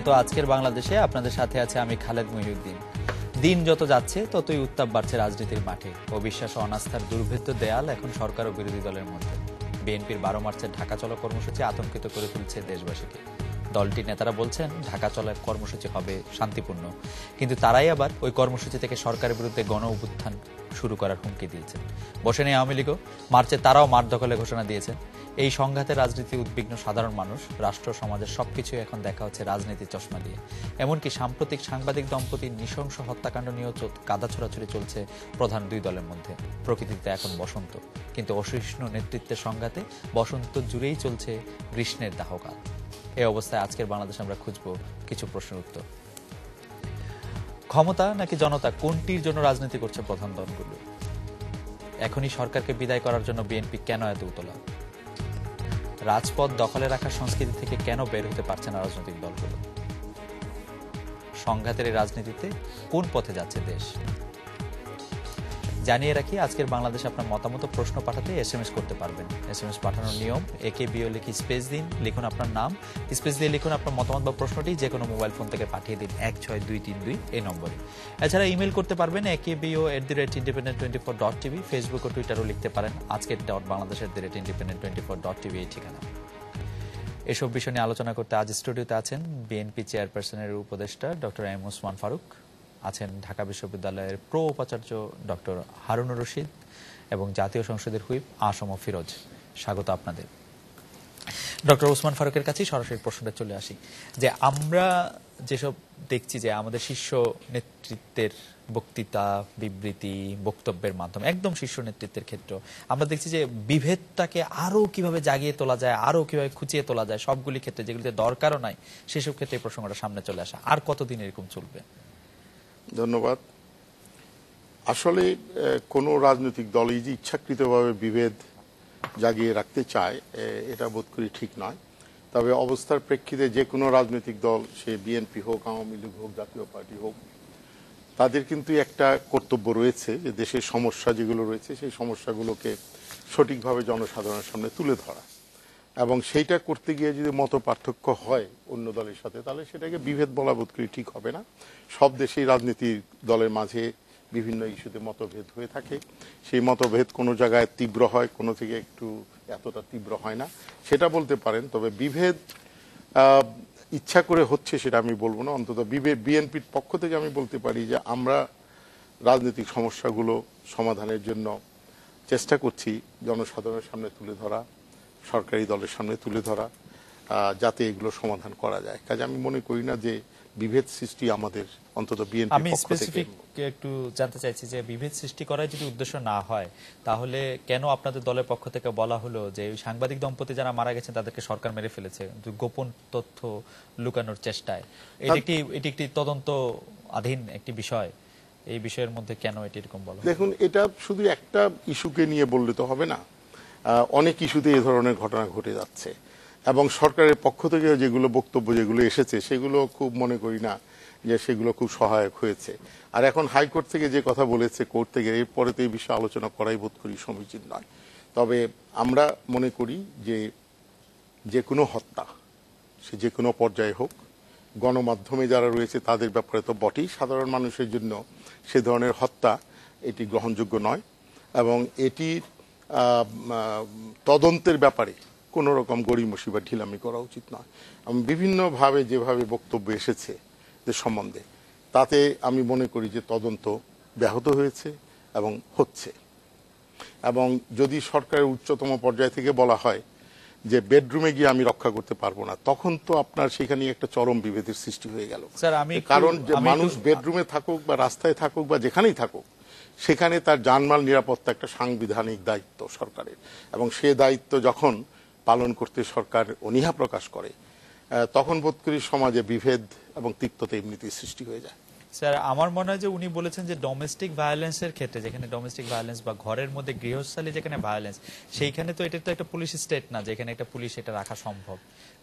স্বাগত আজকের বাংলাদেশে। আপনাদের সাথে আছে আমি খালেদ মহিউদ্দিন। দিন যত যাচ্ছে ততই উত্তাপ বাড়ছে রাজনীতির মাঠে। অবিশ্বাস ও অনাস্থার দুর্ভেদ্য দেয়াল এখন সরকার ও বিরোধী দলের মধ্যে। বিএনপির 12 মার্চের ঢাকা চলো কর্মসূচি আতঙ্কিত করে তুলছে দেশবাসীকে। দলটির নেতারা বলছেন ঢাকা চলার কর্মসূচি হবে শান্তিপূর্ণ, কিন্তু তারাই আবার ওই কর্মসূচি থেকে সরকারের বিরুদ্ধে গণ অভ্যুত্থান শুরু করার হুমকি দিয়েছেন। বসেনি আওয়ামী লীগও, মার্চে তারাও মাঠ দখলের ঘোষণা দিয়েছেন। এই সংঘাতের রাজনীতি উদ্বিগ্ন সাধারণ মানুষ, রাষ্ট্র সমাজের সবকিছুই এখন দেখা হচ্ছে রাজনীতির চশমা দিয়ে। এমনকি সাম্প্রতিক সাংবাদিক দম্পতির নৃশংস হত্যাকাণ্ড নিয়েও কাদা ছোড়াছুড়ি চলছে প্রধান দুই দলের মধ্যে। প্রকৃতিতে এখন বসন্ত, কিন্তু অসহিষ্ণু নেতৃত্বের সংঘাতে বসন্ত জুড়েই চলছে গ্রীষ্মের দাহকাল। এই অবস্থায় আজকের বাংলাদেশ আমরা খুঁজব কিছু প্রশ্নের উত্তর। ক্ষমতা নাকি জনতা, কোনটির জন্য রাজনীতি করছে প্রধান দলগুলো? এখনই সরকারকে বিদায় করার জন্য বিএনপি কেন এত উতলা? রাজপথ দখলে রাখার সংস্কৃতি থেকে কেন বের হতে পারছে না রাজনৈতিক দলগুলো? সংঘাতের এই রাজনীতিতে কোন পথে যাচ্ছে দেশ? জানিয়ে রাখি, আজকের বাংলাদেশে আপনার মতামত প্রশ্ন পাঠাতে এসএমএস করতে পারবেন। এসএমএস পাঠানোর নিয়ম, একে বিও লিখে স্পেস দিন, লিখুন আপনার নাম, স্পেস দিয়ে লিখুন আপনার মতামত বা প্রশ্নটি, যে কোনো মোবাইল ফোন থেকে পাঠিয়ে দিন 16232 এই নম্বরে। এছাড়া ইমেল করতে পারবেন akbo@independent24.tv। ফেসবুক ও টুইটারও লিখতে পারেন আজকের .বাংলাদেশ@independent24.tv এই ঠিকানা। এসব বিষয় নিয়ে আলোচনা করতে আজ স্টুডিওতে আছেন বিএনপি চেয়ারপারসনের উপদেষ্টা ডক্টর এম ওসমান ফারুক, আছেন ঢাকা বিশ্ববিদ্যালয়ের প্রো উপাচার্য ডক্টর হারুনুর রশিদ এবং জাতীয় সংসদের হুইপ আসম ফিরোজ। স্বাগত আপনাদের। ডক্টর ওসমান ফারুকের কাছেই সরাসরি প্রশ্নটা চলে আসি, যে আমরা যেসব দেখছি যে আমাদের শীর্ষ নেতৃত্বের বক্তৃতা, বিবৃতি, বক্তব্যের মাধ্যমে একদম শীর্ষ নেতৃত্বের ক্ষেত্রে আমরা দেখছি যে বিভেদটাকে আরো কিভাবে জাগিয়ে তোলা যায়, আরো কিভাবে খুঁচিয়ে তোলা যায়, সবগুলি ক্ষেত্রে যেগুলিতে দরকারও নাই সেসব ক্ষেত্রে এই প্রসঙ্গটা সামনে চলে আসা। আর কতদিন এরকম চলবে? ধন্যবাদ। আসলে কোনো রাজনৈতিক দলই যে ইচ্ছাকৃতভাবে বিভেদ জাগিয়ে রাখতে চায় এটা বোধ করি ঠিক নয়। তবে অবস্থার প্রেক্ষিতে যে কোনো রাজনৈতিক দল, সে বিএনপি হোক, আওয়ামী লীগ হোক, জাতীয় পার্টি হোক, তাদের কিন্তু একটা কর্তব্য রয়েছে যে দেশের সমস্যা যেগুলো রয়েছে সেই সমস্যাগুলোকে সঠিকভাবে জনসাধারণের সামনে তুলে ধরা, এবং সেইটা করতে গিয়ে যদি মত পার্থক্য হয় অন্য দলের সাথে, তাহলে সেটাকে বিভেদ বলা বোধ করি ঠিক হবে না। সব দেশেই রাজনীতির দলের মাঝে বিভিন্ন ইস্যুতে মতভেদ হয়ে থাকে। সেই মতভেদ কোনো জায়গায় তীব্র হয়, কোনো থেকে একটু এতটা তীব্র হয় না, সেটা বলতে পারেন। তবে বিভেদ ইচ্ছা করে হচ্ছে সেটা আমি বলবো না। অন্তত বিএনপির পক্ষ থেকে আমি বলতে পারি যে আমরা রাজনৈতিক সমস্যাগুলো সমাধানের জন্য চেষ্টা করছি জনসাধারণের সামনে তুলে ধরা, সরকারি দলের সামনে তুলে ধরা, যাতে এগুলো সমাধান করা যায়। কাজে আমি মনে করি না যে বিভেদ সৃষ্টি আমাদের, অন্তত বিএনপির আমি পক্ষ থেকে। স্পেসিফিক একটু জানতে চাইছি যে বিভেদ সৃষ্টি করার যদি উদ্দেশ্য না হয়, তাহলে কেন আপনাদের দলের পক্ষ থেকে বলা হলো যে সাংবাদিক দম্পতি যারা মারা গেছেন তাদেরকে সরকার মেরে ফেলেছে গোপন তথ্য লুকানোর চেষ্টায়? এটি একটি তদন্ত আধীন একটি বিষয়। এই বিষয়ের মধ্যে কেন এটি এরকম বলা? দেখুন, এটা শুধু একটা ইস্যুকে নিয়ে বললে তো হবে না। অনেক ইস্যুতে এই ধরনের ঘটনা ঘটে যাচ্ছে, এবং সরকারের পক্ষ থেকে যেগুলো বক্তব্য যেগুলো এসেছে সেগুলো খুব মনে করি না যে সেগুলো খুব সহায়ক হয়েছে। আর এখন হাইকোর্ট থেকে যে কথা বলেছে, কোর্ট থেকে, এরপরে তো এই বিষয়ে আলোচনা করাই বোধ করি সমীচীন নয়। তবে আমরা মনে করি যে যে কোনো হত্যা, সে যে কোনো পর্যায়ে হোক, গণমাধ্যমে যারা রয়েছে তাদের ব্যাপারে তো বটেই, সাধারণ মানুষের জন্য সে ধরনের হত্যা এটি গ্রহণযোগ্য নয়, এবং এটির তদন্তের ব্যাপারে কোনো রকম গড়িমসি বা ঢিলামি করা উচিত নয়। বিভিন্নভাবে যেভাবে বক্তব্য এসেছে যে সম্বন্ধে, তাতে আমি মনে করি যে তদন্ত ব্যাহত হয়েছে এবং হচ্ছে। এবং যদি সরকারের উচ্চতম পর্যায় থেকে বলা হয় যে বেডরুমে গিয়ে আমি রক্ষা করতে পারবো না, তখন তো আপনার সেখানে একটা চরম বিভেদের সৃষ্টি হয়ে গেল। কারণ যে মানুষ বেডরুমে থাকুক বা রাস্তায় থাকুক বা যেখানেই থাকুক, সেখানে তার জানমাল নিরাপত্তা একটা সাংবিধানিক দায়িত্ব সরকারের, এবং সে দায়িত্ব যখন পালন করতে সরকার অনীহা প্রকাশ করে, তখন বোধ করি সমাজে বিভেদ এবং তিক্ততা এমনিতেই সৃষ্টি হয়ে যায়। স্যার, আমার মনে হয় যে উনি বলেছেন যে ডোমেস্টিক ভায়োলেন্সের ক্ষেত্রে, যেখানে ডোমেস্টিক ভায়োলেন্স বা ঘরের মধ্যে গৃহস্থালী যেখানে ভায়োলেন্স, সেইখানে তো এটা তো একটা পুলিশ স্টেট না যেখানে একটা পুলিশ এটা রাখা সম্ভব,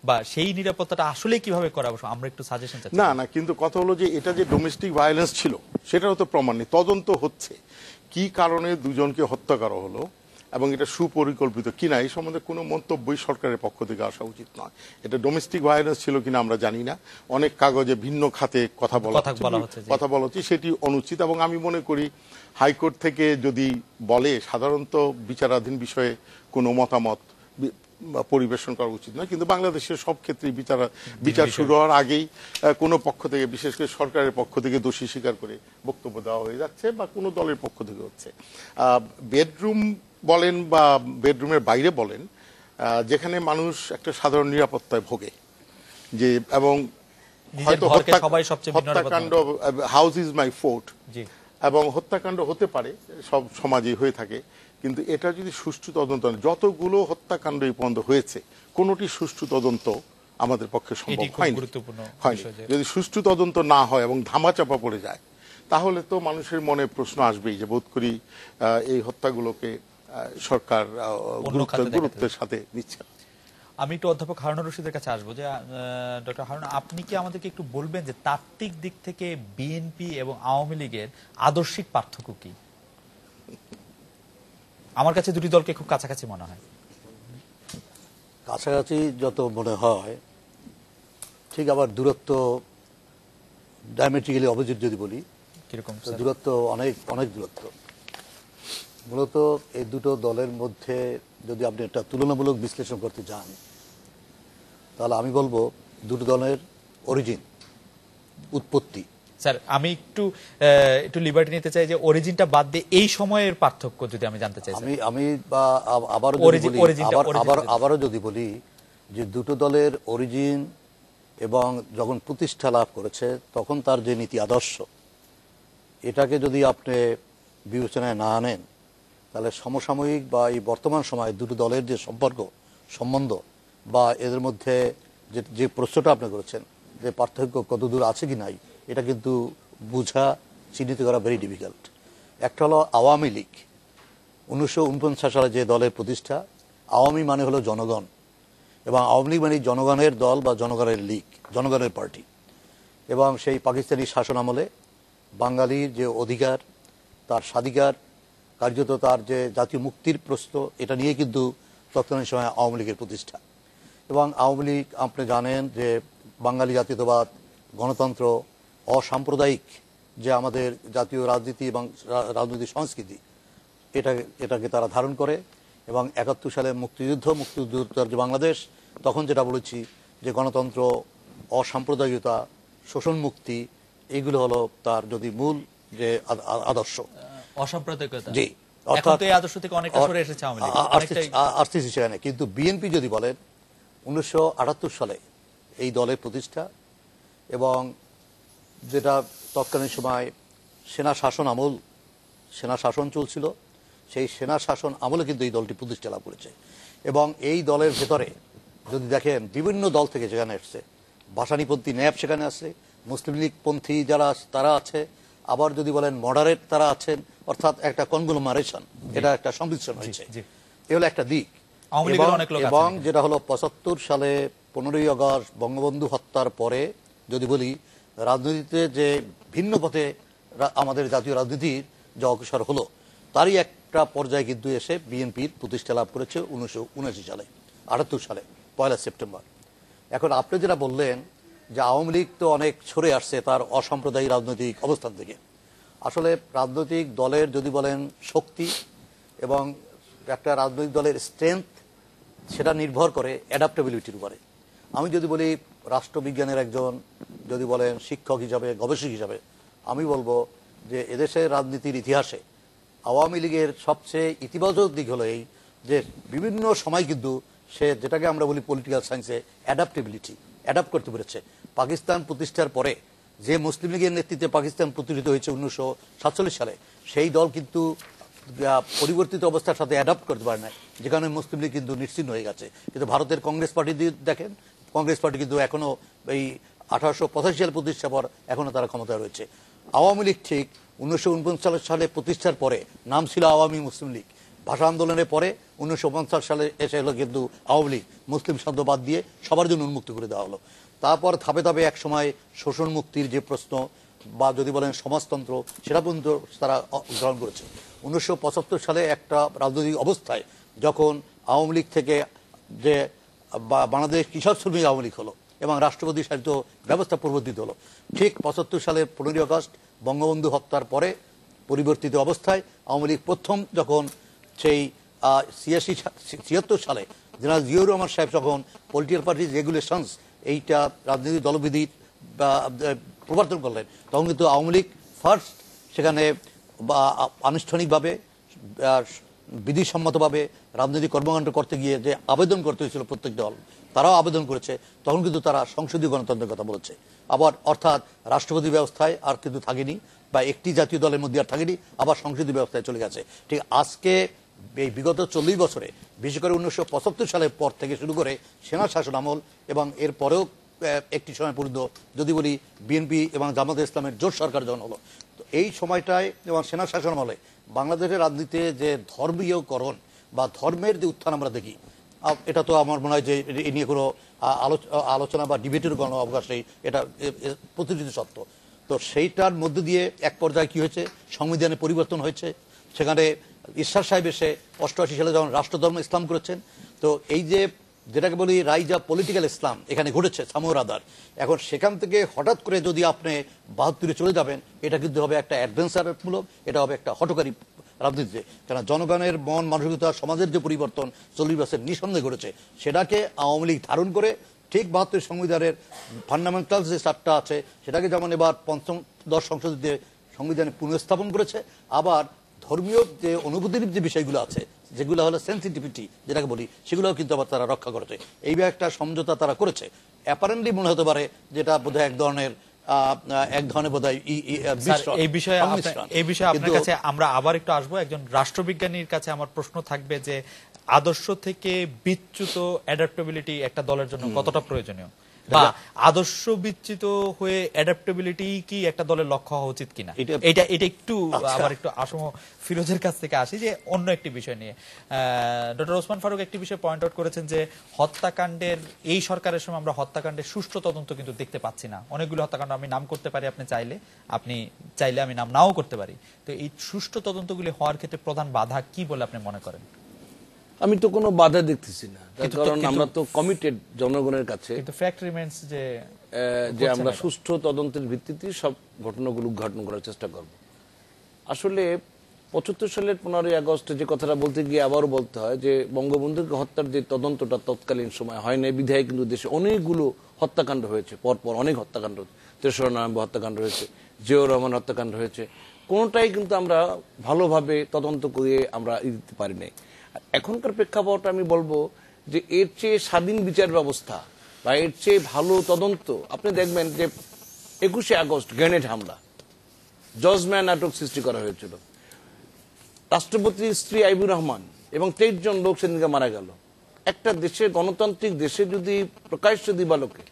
বা সেই নিরাপত্তাটা আসলে কিভাবে করা আমরা একটু সাজেশন চাচ্ছি। না, কিন্তু কথা হলো যে এটা যে ডোমেস্টিক ভায়োলেন্স ছিল সেটাও তো প্রমাণ নেই, তদন্ত হচ্ছে কি কারণে দুজনকে হত্যা করা হলো এবং এটা সুপরিকল্পিত কিনা এই সম্বন্ধে কোনো মন্তব্যই সরকারের পক্ষ থেকে আসা উচিত নয়। এটা ডোমেস্টিক ভায়োলেন্স ছিল কিনা আমরা জানি না, অনেক কাগজে ভিন্ন খাতে কথা বলা হচ্ছে, সেটি অনুচিত। এবং আমি মনে করি হাইকোর্ট থেকে যদি বলে সাধারণত বিচারাধীন বিষয়ে কোনো মতামত পরিবেশন করা উচিত নয়, কিন্তু বাংলাদেশের সব ক্ষেত্রেই বিচার শুরু হওয়ার আগেই কোনো পক্ষ থেকে, বিশেষ করে সরকারের পক্ষ থেকে দোষী স্বীকার করে বক্তব্য দেওয়া হয়ে যাচ্ছে বা কোনো দলের পক্ষ থেকে হচ্ছে। বেডরুম বলেন বা বেডরুমের বাইরে বলেন, যেখানে মানুষ একটা সাধারণ নিরাপত্তায় ভোগে, যে এবং হয়তো হত্যাকাণ্ড, হাউস ইজ মাই ফোর্ট, এবং হত্যাকাণ্ড হতে পারে, সব সমাজে হয়ে থাকে, কিন্তু এটা যদি সুষ্ঠু তদন্ত, যতগুলো হত্যাকাণ্ড এই পর্যন্ত হয়েছে কোনোটি সুষ্ঠু তদন্ত আমাদের পক্ষে সম্ভব হয়নি। যদি সুষ্ঠু তদন্ত না হয় এবং ধামাচাপা পড়ে যায়, তাহলে তো মানুষের মনে প্রশ্ন আসবেই যে বোধ করি এই হত্যাগুলোকে সরকার গুরুত্বের সাথে নিচ্ছে। আমি একটু অধ্যাপক হারুনুর রশিদের কাছে আসবো, যে ডক্টর হারুন, আপনি কি আমাদেরকে একটু বলবেন যে তাত্ত্বিক দিক থেকে বিএনপি এবং আওয়ামী লীগের আদর্শিক পার্থক্য কি? আমার কাছে দুটি দলকে খুব কাছাকাছি মনে হয়। কাছাকাছি যত মনে হয়, ঠিক আবার দূরত্ব ডায়ামেট্রিক্যালি অপোজিট যদি বলি, কিরকম দূরত্ব? অনেক অনেক দূরত্ব। মূলত এই দুটো দলের মধ্যে যদি আপনি একটা তুলনামূলক বিশ্লেষণ করতে যান, তাহলে আমি বলবো দুটো দলের অরিজিন, উৎপত্তি। স্যার, আমি একটু লিবার্টি নিতে চাই যে অরিজিনটা বাদ দিয়ে এই সময়ের পার্থক্য যদি আমি জানতে চাই। আমি আবারও যদি বলি যে দুটো দলের অরিজিন এবং যখন প্রতিষ্ঠা লাভ করেছে তখন তার যে নীতি আদর্শ, এটাকে যদি আপনি বিবেচনায় না আনেন, তাহলে সমসাময়িক বা এই বর্তমান সময়ে দুটো দলের যে সম্পর্ক, সম্বন্ধ বা এদের মধ্যে যে প্রশ্নটা আপনি করেছেন যে পার্থক্য কতদূর আছে কি নাই, এটা কিন্তু বোঝা, চিহ্নিত করা ভেরি ডিফিকাল্ট। একটা হলো আওয়ামী লীগ, 1949 সালে যে দলের প্রতিষ্ঠা। আওয়ামী মানে হলো জনগণ, এবং আওয়ামী লীগ মানে জনগণের দল বা জনগণের লীগ, জনগণের পার্টি। এবং সেই পাকিস্তানি শাসন আমলে বাঙালির যে অধিকার, তার স্বাধিকার, কার্যত তার যে জাতীয় মুক্তির প্রশ্ন, এটা নিয়ে কিন্তু তৎকালীন সময় আওয়ামী লীগের প্রতিষ্ঠা। এবং আওয়ামী লীগ আপনি জানেন যে বাঙালি জাতীয়তাবাদ, গণতন্ত্র, অসাম্প্রদায়িক যে আমাদের জাতীয় রাজনীতি এবং রাজনৈতিক সংস্কৃতি, এটাকে তারা ধারণ করে। এবং 71 সালে মুক্তিযুদ্ধের যে বাংলাদেশ, তখন যেটা বলেছি যে গণতন্ত্র, অসাম্প্রদায়িকতা, শোষণ মুক্তি, এইগুলো হলো তার যদি মূল যে আদর্শ। অসাম্প্রদায়িকতা, জি, এখন তো এই আদর্শ থেকে অনেকটা সরে এসেছে আওয়ামী লীগ, আসতেছে সেখানে। কিন্তু বিএনপি যদি বলেন, 1978 সালে এই দলের প্রতিষ্ঠা, এবং যেটা তৎকালীন সময় সেনা শাসন আমল, সেনা শাসন চলছিল, সেই সেনা শাসন আমলে কিন্তু এই দলটি প্রতিষ্ঠা লাভ করেছে। এবং এই দলের ভেতরে যদি দেখেন বিভিন্ন দল থেকে যেখানে এসছে, ভাসানীপন্থী ন্যাপ সেখানে আছে, মুসলিম লীগ পন্থী যারা তারা আছে, আবার যদি বলেন মডারেট তারা আছেন, অর্থাৎ একটা কনগ্লোমারেশন, এটা একটা সংমিশ্রণ হয়েছে। এ হলো একটা দিক। এবং যেটা হলো 75 সালে 15ই আগস্ট বঙ্গবন্ধু হত্যার পরে যদি বলি, রাজনীতিতে যে ভিন্ন পথে আমাদের জাতীয় রাজনীতির যে অগ্রসর হলো, তারই একটা পর্যায়ে কিন্তু এসে বিএনপির প্রতিষ্ঠা লাভ করেছে 1979 সালে, 78 সালে 1 সেপ্টেম্বর। এখন আপনি যেটা বললেন যে আওয়ামী লীগ তো অনেক সরে আসছে তার অসাম্প্রদায়িক রাজনৈতিক অবস্থান থেকে। আসলে রাজনৈতিক দলের যদি বলেন শক্তি এবং একটা রাজনৈতিক দলের স্ট্রেংথ, সেটা নির্ভর করে অ্যাডাপ্টেবিলিটির উপরে। আমি যদি বলি রাষ্ট্রবিজ্ঞানের একজন যদি বলেন শিক্ষক হিসাবে, গবেষক হিসাবে, আমি বলবো যে এদেশের রাজনীতির ইতিহাসে আওয়ামী লীগের সবচেয়ে ইতিবাচক দিক হলো এই যে বিভিন্ন সময় কিন্তু সে, যেটাকে আমরা বলি পলিটিক্যাল সায়েন্সে অ্যাডাপ্টেবিলিটি, অ্যাডাপ্ট করতে পেরেছে। পাকিস্তান প্রতিষ্ঠার পরে যে মুসলিম লীগের নেতৃত্বে পাকিস্তান প্রতিষ্ঠিত হয়েছে 1947 সালে, সেই দল কিন্তু পরিবর্তিত অবস্থার সাথে অ্যাডাপ্ট করতে পারে না, যেখানে মুসলিম লীগ কিন্তু নিশ্চিহ্ন হয়ে গেছে। কিন্তু ভারতের কংগ্রেস পার্টি দেখেন, কংগ্রেস পার্টি কিন্তু এখনো এই 1885 সালে প্রতিষ্ঠার পর এখনো তারা ক্ষমতায় রয়েছে। আওয়ামী লীগ ঠিক 1949 সালে প্রতিষ্ঠার পরে নাম ছিল আওয়ামী মুসলিম লীগ। ভাষা আন্দোলনের পরে 1950 সালে এসে হলো কিন্তু আওয়ামী লীগ, মুসলিম শব্দ বাদ দিয়ে সবার জন্য উন্মুক্ত করে দেওয়া হলো। তারপর ধাপে ধাপে এক সময় শোষণ মুক্তির যে প্রশ্ন বা যদি বলেন সমাজতন্ত্র, সেটা পর্যন্ত তারা গ্রহণ করেছে। 1975 সালে একটা রাজনৈতিক অবস্থায় যখন আওয়ামী লীগ থেকে যে বাংলাদেশ কৃষক শ্রমিক আওয়ামী লীগ হলো এবং রাষ্ট্রপতি শাসিত ব্যবস্থা প্রবর্তিত হলো, ঠিক 75 সালের 15 আগস্ট বঙ্গবন্ধু হত্যার পরে পরিবর্তিত অবস্থায় আওয়ামী লীগ প্রথম যখন সেই 76 সালে জেনারেল জিয়াউর রহমান সাহেব যখন পলিটিক্যাল পার্টি রেগুলেশনস এইটা রাজনৈতিক দলবিধি প্রবর্তন করলেন, তখন কিন্তু আওয়ামী লীগ ফার্স্ট সেখানে আনুষ্ঠানিকভাবে বিধিসম্মতভাবে রাজনৈতিক কর্মকাণ্ড করতে গিয়ে যে আবেদন করতে হয়েছিল প্রত্যেক দল, তারাও আবেদন করেছে, তখন কিন্তু তারা সংসদীয় গণতন্ত্রের কথা বলেছে। আবার অর্থাৎ রাষ্ট্রপতি ব্যবস্থায় আর কিন্তু থাকেনি, বা একটি জাতীয় দলের মধ্যে আর থাকেনি, আবার সংসদীয় ব্যবস্থায় চলে গেছে। ঠিক আজকে এই বিগত 40 বছরে, বিশেষ করে 1975 সালের পর থেকে শুরু করে সেনা শাসন আমল এবং এর পরেও একটি সময় পর্যন্ত যদি বলি বিএনপি এবং জামাতে ইসলামের জোট সরকার যখন হলো, তো এই সময়টায় এবং সেনা শাসন আমলে বাংলাদেশের রাজনীতিতে যে ধর্মীয়করণ বা ধর্মের যে উত্থান আমরা দেখি, এটা তো আমার মনে হয় যে এ নিয়ে কোনো আলোচনা বা ডিবেটের কোনো অবকাশ নেই, এটা প্রতিষ্ঠিত সত্য। তো সেইটার মধ্য দিয়ে এক পর্যায়ে কি হয়েছে, সংবিধানে পরিবর্তন হয়েছে। সেখানে ঈশ্বর সাহেব এসে 88 সালে যখন রাষ্ট্রধর্ম ইসলাম করেছেন, তো এই যে যেটাকে বলি রাইজ অফ পলিটিক্যাল ইসলাম এখানে ঘটেছে সামুর আদার, এখন সেখান থেকে হঠাৎ করে যদি আপনি 72-এ চলে যাবেন, এটা কিন্তু হবে একটা অ্যাডভেঞ্চারমূলক, এটা হবে একটা হঠকারী রাজনীতিতে। কেন জনগণের মন মানসিকতা, সমাজের যে পরিবর্তন 40 বছর নিঃসন্দেহে ঘটেছে, সেটাকে আওয়ামী লীগ ধারণ করে ঠিক 72 সংবিধানের ফান্ডামেন্টাল যে চারটা আছে সেটাকে যেমন এবার 5ম সংশোধিত সংবিধানে পুনঃস্থাপন করেছে, আবার ধর্মীয় যে অনুভূতির যে বিষয়গুলো আছে, যেগুলো হলো সেন্সিটিভিটি যেটাকে বলি, সেগুলোও কিন্তু আবার তারা রক্ষা করেছে। এইভাবে একটা সমঝোতা তারা করেছে। অ্যাপারেন্টলি মনে হতে পারে যেটা বোধহয় এক ধরনের বোধহয় এই বিষয়ে আপনার কাছে আমরা আবার একটু আসবো। একজন রাষ্ট্রবিজ্ঞানীর কাছে আমার প্রশ্ন থাকবে যে আদর্শ থেকে বিচ্যুত অ্যাডাপ্টেবিলিটি একটা দলের জন্য কতটা প্রয়োজনীয়, বা আদর্শ বিচ্যুত হয়ে অ্যাডাপ্টেবিলিটি কি একটা দলের লক্ষ্য হওয়া উচিত কিনা, এটা একটু আবার একটু আসম ফিরোজের কাছ থেকে আসি যে অন্য একটি বিষয় নিয়ে। ডক্টর ওসমান ফারুক একটি বিষয় পয়েন্ট আউট করেছেন যে হত্যাকাণ্ডের এই সরকারের সময় আমরা হত্যাকাণ্ডের সুষ্ঠু তদন্ত কিন্তু দেখতে পাচ্ছি না। অনেকগুলো হত্যাকাণ্ড আমি নাম করতে পারি, আপনি চাইলে আমি নাম নাও করতে পারি। তো এই সুষ্ঠু তদন্তগুলি হওয়ার ক্ষেত্রে প্রধান বাধা কি বলে আপনি মনে করেন? আমি তো কোনো বাধা দেখতেছি না, কারণ আমরা তো কমিটেড জনগণের কাছে, কিন্তু ফ্যাক্ট রিমেইনস যে আমরা সুষ্ঠু তদন্তের ভিত্তিতে সব ঘটনাগুলো উদ্ঘাটন করার চেষ্টা করব। আসলে 75 সালের 15 আগস্ট যে কথাটা বলতে গিয়ে আবারও বলতে হয় যে বঙ্গবন্ধুকে হত্যার যে তদন্তটা তৎকালীন সময় হয় না বিধায় কিন্তু দেশে অনেকগুলো হত্যাকাণ্ড হয়েছে, পরপর অনেক হত্যাকাণ্ড, 93 হত্যাকাণ্ড হয়েছে, জিয়াউর রহমান হত্যাকাণ্ড হয়েছে, কোনোটাই কিন্তু আমরা ভালোভাবে তদন্ত করে আমরা দিতে পারি নাই। এখনকার প্রেক্ষাপট আমি বলবো যে এর চেয়ে স্বাধীন বিচার ব্যবস্থা বা এর চেয়ে ভালো তদন্ত আপনি দেখবেন যে 21 আগস্ট গ্রেনেড হামলা, জজম্যান নাটক সৃষ্টি করা হয়েছিল, রাষ্ট্রপতির স্ত্রী আইবুর রহমান এবং 23 জন লোক সেদিনকে মারা গেল। একটা দেশে, গণতান্ত্রিক দেশে যদি প্রকাশ্য দিবালোকে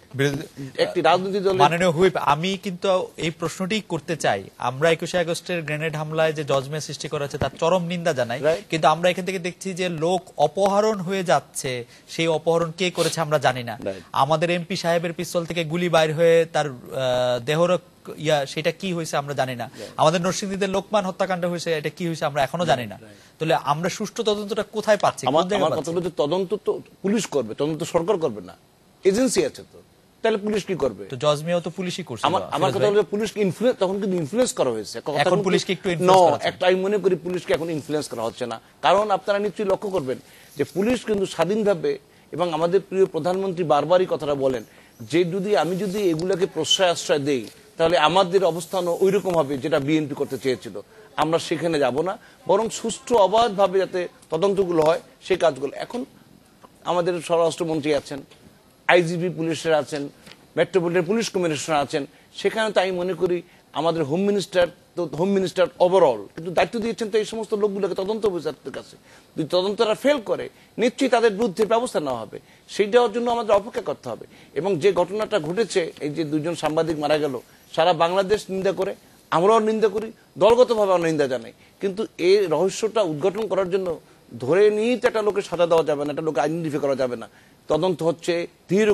একটি রাজনৈতিক দল, মাননীয় হুইপ, আমি কিন্তু এই প্রশ্নটি করতে চাই। আমরা 21 আগস্টের গ্রেনেড হামলায় যে জজমেন্ট সৃষ্টি করা হচ্ছে তার চরম নিন্দা জানাই, কিন্তু আমরা এখান থেকে দেখছি যে লোক অপহরণ হয়ে যাচ্ছে, সেই অপহরণ কে করেছে আমরা জানি না। আমাদের এমপি সাহেবের পিস্তল থেকে গুলি বাইর হয়ে তার দেহরক সেটা কি হয়েছে আমরা জানি না। আমাদের নরসিংদীদের লোকমান হত্যাকাণ্ড হয়েছে, এটা কি হয়েছে আমরা এখনো জানি না। তাহলে আমরা সুষ্ঠু তদন্তটা কোথায় পাচ্ছি? আমার কথা হলো যে তদন্ত তো পুলিশ করবে, তদন্ত সরকার করবে না, এজেন্সি আছে তো, তাহলে পুলিশ কি করবে? তো জজমিয়াও তো পুলিশই করছে। আমার কথা হলো পুলিশকে ইনফ্লুয়েন্স, তখন কিন্তু ইনফ্লুয়েন্স করা হয়েছে, এখন পুলিশকে একটু ইনফ্লুয়েন্স করা হচ্ছে। একটা আমি মনে করি পুলিশকে এখন ইনফ্লুয়েন্স করা হচ্ছে না, কারণ আপনারা নিশ্চয়ই লক্ষ্য করবেন যে পুলিশ কিন্তু স্বাধীনভাবে, এবং আমাদের প্রিয় প্রধানমন্ত্রী বারবারই কথাটা বলেন যে আমি যদি এগুলোকে প্রশ্রয় আশ্রয় দেই তাহলে আমাদের অবস্থানও ওই রকম হবে যেটা বিএনপি করতে চেয়েছিল। আমরা সেখানে যাব না, বরং সুষ্ঠু অবাধভাবে যাতে তদন্তগুলো হয় সেই কাজগুলো। এখন আমাদের স্বরাষ্ট্রমন্ত্রী আছেন, আইজিপি পুলিশের আছেন, মেট্রোপলিটন পুলিশ কমিশনার আছেন, সেখানে তো আমি মনে করি আমাদের হোম মিনিস্টার ওভারঅল কিন্তু দায়িত্ব দিয়েছেন তো এই সমস্ত লোকগুলোকে, তদন্ত অফিসারদের কাছে। যদি তদন্তরা ফেল করে নিশ্চয়ই তাদের বিরুদ্ধে ব্যবস্থা নেওয়া হবে, সেইটার জন্য আমাদের অপেক্ষা করতে হবে। এবং যে ঘটনাটা ঘটেছে, এই যে 2 জন সাংবাদিক মারা গেল, সারা বাংলাদেশ নিন্দা করে, আমরাও নিন্দা করি, দলগতভাবে আমরা নিন্দা জানাই, কিন্তু এই রহস্যটা উদ্ঘাটন করার জন্য ধরে নিয়ে একটা লোকের সাজা দেওয়া যাবে না, একটা লোক আইডেন্টিফাই করা যাবে না। তদন্ত হচ্ছে ধীর